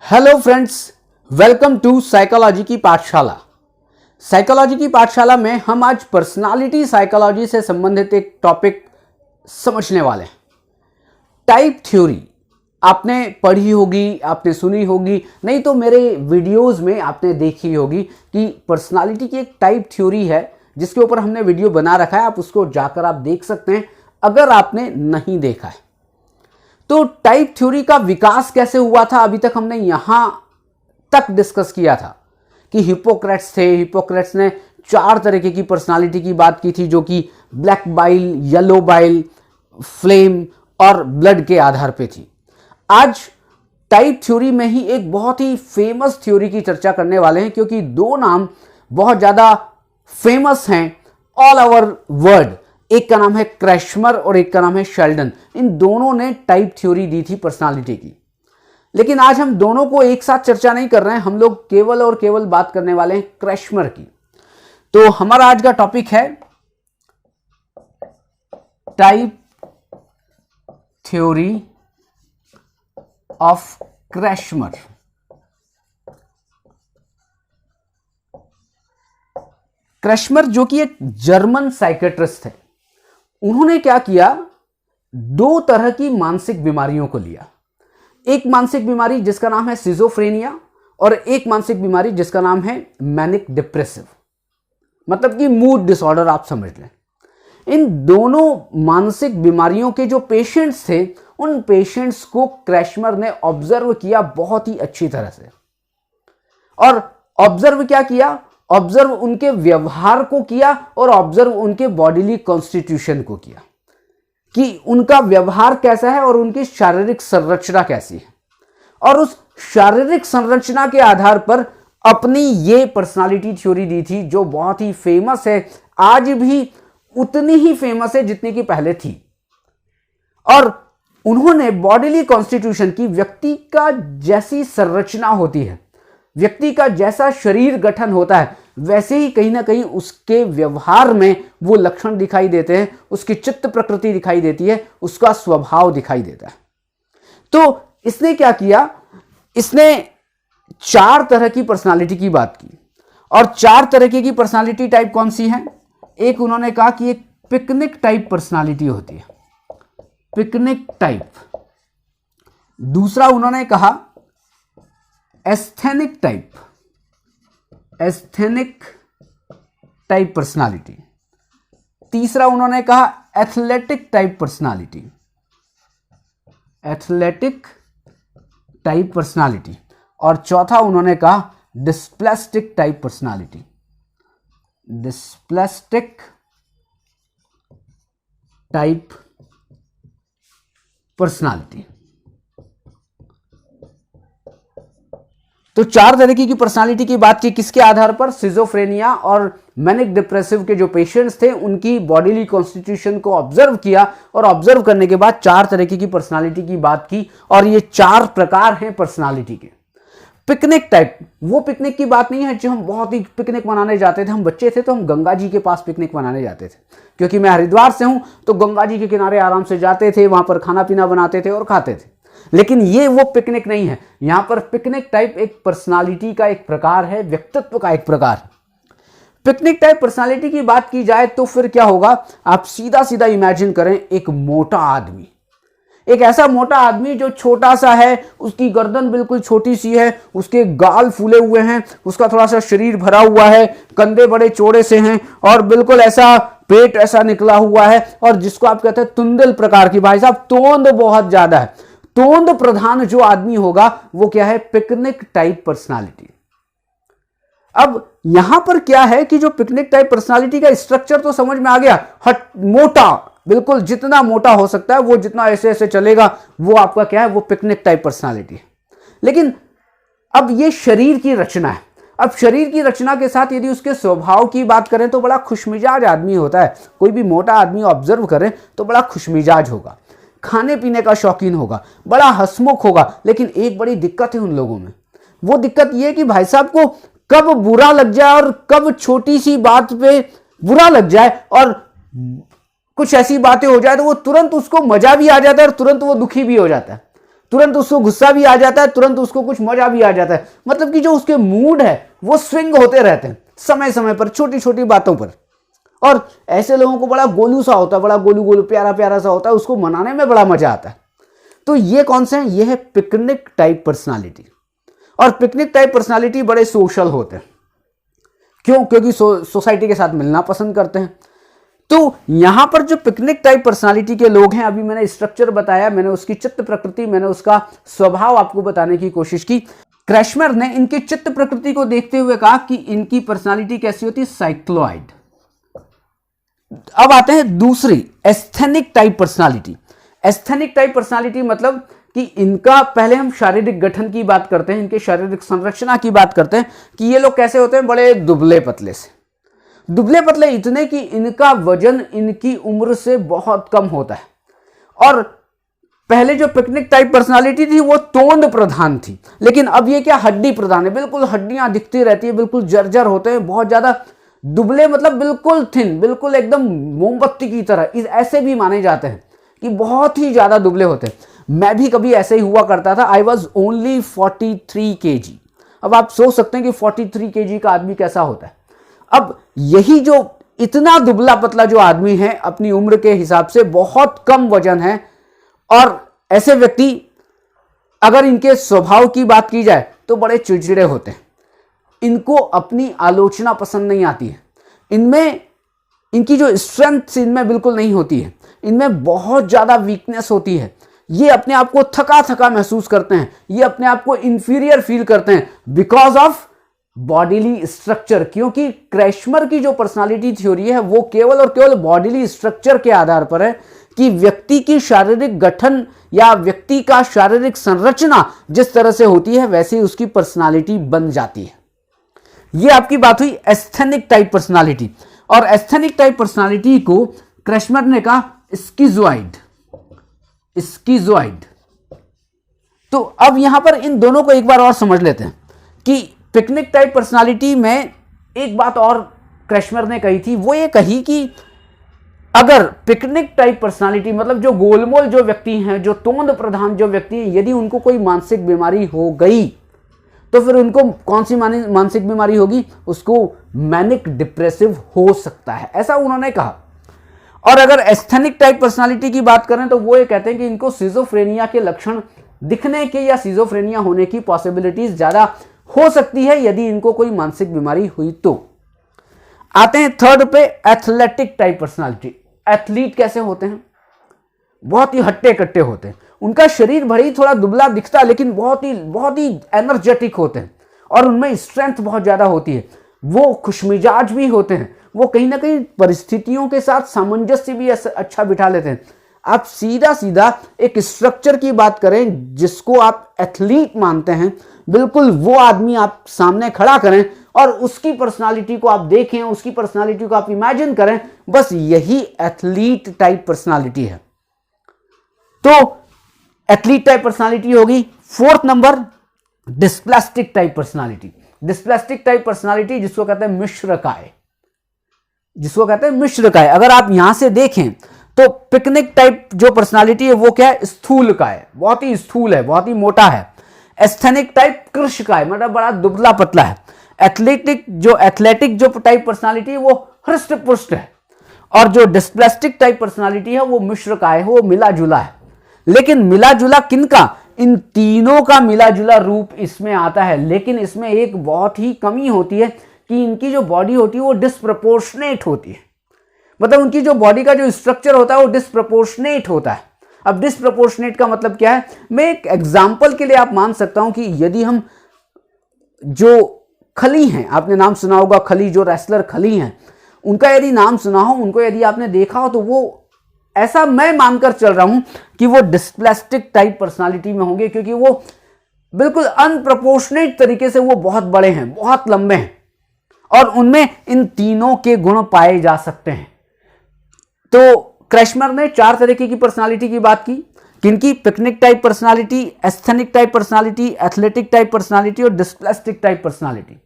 Hello friends, welcome to psychology की पाठशाला। Psychology की पाठशाला में हम आज पर्सनालिटी साइकोलॉजी से संबंधित एक टॉपिक समझने वाले हैं। टाइप थ्योरी आपने पढ़ी होगी, आपने सुनी होगी, नहीं तो मेरे वीडियोस में आपने देखी होगी कि पर्सनालिटी की एक टाइप थ्योरी है जिसके ऊपर हमने वीडियो बना रखा है। आप उसको जाकर आप देख सकते हैं अगर आपने नहीं देखा है। तो टाइप थ्योरी का विकास कैसे हुआ था, अभी तक हमने यहां तक डिस्कस किया था कि हिपोक्रेट्स थे। हिपोक्रेट्स ने 4 तरीके की पर्सनालिटी की बात की थी, जो कि black bile, yellow bile, flame और ब्लड के आधार पे थी। आज टाइप थ्योरी में ही एक बहुत ही फेमस थ्योरी की चर्चा करने वाले हैं, क्योंकि 2 नाम बहुत ज्यादा फेमस हैं ऑल ओवर वर्ल्ड। एक का नाम है क्रैशमर और एक का नाम है शेल्डन। इन दोनों ने टाइप थ्योरी दी थी पर्सनालिटी की। लेकिन आज हम दोनों को एक साथ चर्चा नहीं कर रहे हैं, हम लोग केवल और केवल बात करने वाले हैं क्रैशमर की। तो हमारा आज का टॉपिक है टाइप थ्योरी ऑफ क्रैशमर। क्रैशमर जो कि एक जर्मन साइकेट्रिस्ट थे, उन्होंने क्या किया, 2 तरह की मानसिक बीमारियों को लिया। एक मानसिक बीमारी जिसका नाम है सिजोफ्रेनिया और एक मानसिक बीमारी जिसका नाम है मैनिक डिप्रेसिव, मतलब कि मूड डिसऑर्डर आप समझ लें। इन दोनों मानसिक बीमारियों के जो पेशेंट्स थे, उन पेशेंट्स को क्रैशमर ने ऑब्जर्व किया बहुत ही अच्छी तरह से। और ऑब्जर्व क्या किया, ऑब्जर्व उनके व्यवहार को किया और ऑब्जर्व उनके बॉडीली कॉन्स्टिट्यूशन को किया कि उनका व्यवहार कैसा है और उनकी शारीरिक संरचना कैसी है। और उस शारीरिक संरचना के आधार पर अपनी ये पर्सनालिटी थ्योरी दी थी, जो बहुत ही फेमस है, आज भी उतनी ही फेमस है जितनी की पहले थी। और उन्होंने बॉडीली कॉन्स्टिट्यूशन की, व्यक्ति का जैसी संरचना होती है, व्यक्ति का जैसा शरीर गठन होता है, वैसे ही कहीं ना कहीं उसके व्यवहार में वो लक्षण दिखाई देते हैं, उसकी चित्त प्रकृति दिखाई देती है, उसका स्वभाव दिखाई देता है। तो इसने क्या किया, इसने 4 तरह की पर्सनालिटी की बात की। और 4 तरह की पर्सनालिटी टाइप कौन सी है? एक उन्होंने कहा कि एक पिकनिक टाइप पर्सनालिटी होती है, पिकनिक टाइप। दूसरा उन्होंने कहा asthenic type, asthenic type personality. तीसरा उन्होंने कहा athletic type personality, athletic type personality. और चौथा उन्होंने कहा डिस्प्लेस्टिक टाइप पर्सनालिटी, डिस्प्लेस्टिक टाइप पर्सनालिटी। तो 4 तरीके की पर्सनालिटी की बात की, किसके आधार पर? सिजोफ्रेनिया और मैनिक डिप्रेसिव के जो पेशेंट्स थे, उनकी बॉडीली कॉन्स्टिट्यूशन को ऑब्जर्व किया और ऑब्जर्व करने के बाद 4 तरीके की पर्सनालिटी की बात की। और ये 4 प्रकार हैं पर्सनालिटी के। पिकनिक टाइप, वो पिकनिक की बात नहीं है जो हम बहुत ही पिकनिक मनाने जाते थे। हम बच्चे थे तो हम गंगा जी के पास पिकनिक मनाने जाते थे, क्योंकि मैं हरिद्वार से हूं, तो गंगा जी के किनारे आराम से जाते थे, वहां पर खाना पीना बनाते थे और खाते थे। लेकिन ये वो पिकनिक नहीं है। यहां पर पिकनिक टाइप एक पर्सनालिटी का एक प्रकार है, व्यक्तित्व का एक प्रकार। पिकनिक टाइप पर्सनालिटी की बात की जाए तो फिर क्या होगा, आप सीधा सीधा इमेजिन करें एक मोटा आदमी, एक ऐसा मोटा आदमी जो छोटा सा है, उसकी गर्दन बिल्कुल छोटी सी है, उसके गाल फूले हुए हैं, उसका थोड़ा सा शरीर भरा हुआ है, कंधे बड़े चौड़े से हैं और बिल्कुल ऐसा पेट ऐसा निकला हुआ है, और जिसको आप कहते हैं तुंदल प्रकार की। भाई साहब, तोंद बहुत ज्यादा है, तोंद प्रधान जो आदमी होगा वो क्या है? Picnic type personality. अब यहां पर क्या है कि जो पिकनिक टाइप पर्सनालिटी का स्ट्रक्चर तो समझ में आ गया, मोटा, बिल्कुल जितना मोटा हो सकता है वो, जितना ऐसे ऐसे चलेगा, वो आपका क्या है? वो पिकनिक टाइप पर्सनालिटी है। लेकिन अब ये शरीर की रचना है। अब शरीर की रचना के साथ यदि उसके स्वभाव की बात करें तो बड़ा खुशमिजाज आदमी होता है। कोई भी मोटा आदमी ऑब्जर्व करें तो बड़ा खुशमिजाज होगा, खाने पीने का शौकीन होगा, बड़ा हंसमुख होगा। लेकिन एक बड़ी दिक्कत है उन लोगों में, वो दिक्कत ये है कि भाई साहब को कब बुरा लग जाए और कब छोटी सी बात पे बुरा लग जाए और कुछ ऐसी बातें हो जाए तो वो तुरंत उसको मजा भी आ जाता है और तुरंत वो दुखी भी हो जाता है। तुरंत उसको गुस्सा भी आ जाता है, तुरंत उसको कुछ मजा भी आ जाता है। मतलब कि जो उसके मूड है वो स्विंग होते रहते हैं समय समय पर, छोटी छोटी बातों पर। और ऐसे लोगों को बड़ा गोलू सा होता है, बड़ा गोलू गोलू प्यारा प्यारा सा होता है, उसको मनाने में बड़ा मजा आता है। तो ये कौन से हैं? ये है पिकनिक टाइप पर्सनालिटी। और पिकनिक टाइप पर्सनालिटी बड़े सोशल होते हैं। क्यों? क्योंकि सोसाइटी के साथ मिलना पसंद करते हैं। तो यहां पर जो पिकनिक टाइप पर्सनालिटी के लोग हैं, अभी मैंने स्ट्रक्चर बताया, मैंने उसकी चित्त प्रकृति, मैंने उसका स्वभाव आपको बताने की कोशिश की। क्रैशमर ने इनकी चित्त प्रकृति को देखते हुए कहा कि इनकी पर्सनालिटी कैसी होती है? साइक्लोइड। अब आते हैं दूसरी, asthenic type personality. Asthenic type personality मतलब कि इनका, पहले हम शारीरिक गठन की बात करते हैं, इनके शारीरिक संरचना की बात करते हैं कि ये लोग कैसे होते हैं? बड़े दुबले पतले से, दुबले पतले इतने कि इनका वजन इनकी उम्र से बहुत कम होता है। और पहले जो पिकनिक टाइप पर्सनालिटी थी वो तोंद प्रधान थी, लेकिन अब ये क्या? हड्डी प्रधान है। बिल्कुल हड्डियां दिखती रहती है, बिल्कुल जर्जर होते हैं, बहुत ज्यादा दुबले, मतलब बिल्कुल थिन, बिल्कुल एकदम मोमबत्ती की तरह। ऐसे भी माने जाते हैं कि बहुत ही ज्यादा दुबले होते हैं। मैं भी कभी ऐसे ही हुआ करता था। I was only 43 kg। अब आप सोच सकते हैं कि 43 kg का आदमी कैसा होता है। अब यही जो इतना दुबला पतला जो आदमी है, अपनी उम्र के हिसाब से बहुत कम वजन है, और ऐसे व्यक्ति, अगर इनके स्वभाव की बात की जाए तो बड़े चिड़चिड़े होते हैं। इनको अपनी आलोचना पसंद नहीं आती है। इनमें, इनकी जो स्ट्रेंथ इनमें बिल्कुल नहीं होती है, इनमें बहुत ज्यादा वीकनेस होती है। ये अपने आप को थका थका महसूस करते हैं, ये अपने आप को इंफीरियर फील करते हैं बिकॉज ऑफ बॉडीली स्ट्रक्चर। क्योंकि क्रैशमर की जो पर्सनालिटी थ्योरी है वो केवल और केवल बॉडीली स्ट्रक्चर के आधार पर है कि व्यक्ति की शारीरिक गठन या व्यक्ति का शारीरिक संरचना जिस तरह से होती है वैसे ही उसकी पर्सनालिटी बन जाती है। ये आपकी बात हुई एस्थेनिक टाइप पर्सनालिटी। और एस्थेनिक टाइप पर्सनालिटी को क्रैशमर ने कहा स्किज़ोइड। स्किज़ोइड। तो अब यहां पर इन दोनों को एक बार और समझ लेते हैं कि पिकनिक टाइप पर्सनालिटी में एक बात और क्रैशमर ने कही थी। वो ये कही कि अगर पिकनिक टाइप पर्सनालिटी, मतलब जो गोलमोल जो व्यक्ति हैं, जो तोंद प्रधान जो व्यक्ति हैं, यदि उनको कोई मानसिक बीमारी हो गई तो फिर उनको कौन सी मानसिक बीमारी होगी? उसको मैनिक डिप्रेसिव हो सकता है, ऐसा उन्होंने कहा। और अगर एस्थेनिक टाइप पर्सनालिटी की बात करें तो वो ये कहते हैं कि इनको सिजोफ्रेनिया के लक्षण दिखने के या सिजोफ्रेनिया होने की पॉसिबिलिटीज ज्यादा हो सकती है यदि इनको कोई मानसिक बीमारी हुई तो। आते हैं थर्ड पे, एथलेटिक टाइप पर्सनालिटी। एथलीट कैसे होते हैं? बहुत ही हट्टे कट्टे होते हैं। उनका शरीर भले ही थोड़ा दुबला दिखता है लेकिन बहुत ही एनर्जेटिक होते हैं और उनमें स्ट्रेंथ बहुत ज्यादा होती है। वो खुशमिजाज भी होते हैं, वो कहीं ना कहीं परिस्थितियों के साथ सामंजस्य भी अच्छा बिठा लेते हैं। आप सीधा सीधा एक स्ट्रक्चर की बात करें जिसको आप एथलीट मानते हैं, बिल्कुल वो आदमी आप सामने खड़ा करें और उसकी पर्सनालिटी को आप देखें, उसकी पर्सनालिटी को आप इमेजिन करें, बस यही एथलीट टाइप पर्सनालिटी है। तो एथलीट टाइप पर्सनालिटी होगी। Fourth number, dysplastic type personality. Dysplastic type personality जिसको कहते हैं मिश्रकाय, जिसको कहते हैं मिश्रकाय। अगर आप यहां से देखें तो पिकनिक टाइप जो पर्सनालिटी है वो क्या है? स्थूलकाय, बहुत ही स्थूल है, बहुत ही मोटा है। एस्थेनिक टाइप कृशकाय, मतलब बड़ा दुबला पतला है। एथलेटिक जो टाइप पर्सनालिटी है वो हृष्ट पुष्ट है। और जो डिस्प्लास्टिक टाइप पर्सनालिटी है वो मिश्रकाय है, वो मिला जुला है। लेकिन मिला जुला किनका? इन तीनों का मिला जुला रूप इसमें आता है। लेकिन इसमें एक बहुत ही कमी होती है कि इनकी जो बॉडी होती है वो डिस्प्रपोर्शनेट होती है। मतलब उनकी जो बॉडी का जो स्ट्रक्चर होता है वो डिस्प्रपोर्शनेट होता है। अब डिस्प्रपोर्शनेट का मतलब क्या है? मैं एक एग्जांपल के लिए आप मान सकता हूं कि यदि हम, जो खली हैं, आपने नाम सुना होगा खली, जो रेसलर खली हैं, उनका यदि नाम सुना हो, उनको यदि आपने देखा हो, तो वो, ऐसा मैं मानकर चल रहा हूं कि वो डिस्प्लास्टिक टाइप पर्सनालिटी में होंगे, क्योंकि वो बिल्कुल अनप्रपोर्शनेट तरीके से वो बहुत बड़े हैं, बहुत लंबे हैं और उनमें इन तीनों के गुण पाए जा सकते हैं। तो क्रैशमर ने 4 तरीके की पर्सनालिटी की बात की, किनकी? Picnic type personality, asthenic type personality, athletic type personality और डिस्प्लास्टिक टाइप पर्सनालिटी।